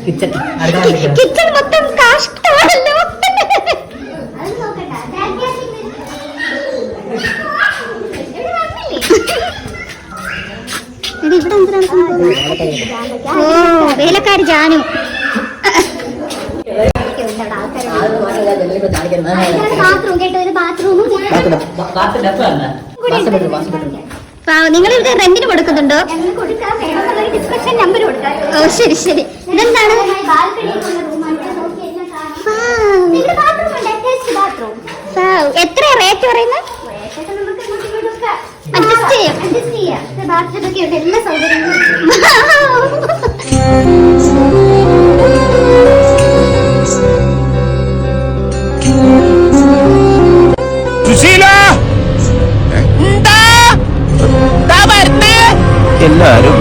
Kitchen മൊത്തം കഷ്ടമാണല്ലോ. ഇവിടെ എന്തിനാണ്? ഓ, വേലക്കാരി ജാനു. നിങ്ങൾ ഇവിടെ റെന്റിന് കൊടുക്കുന്നുണ്ടോ? ഓ ശരി ശരി. ഇതെന്താണ്? എത്ര റേറ്റ് പറയുന്നത്? അഡ്ജസ്റ്റ് ചെയ്യാം. എല്ലാ സൗകര്യങ്ങളും. എല്ലാരും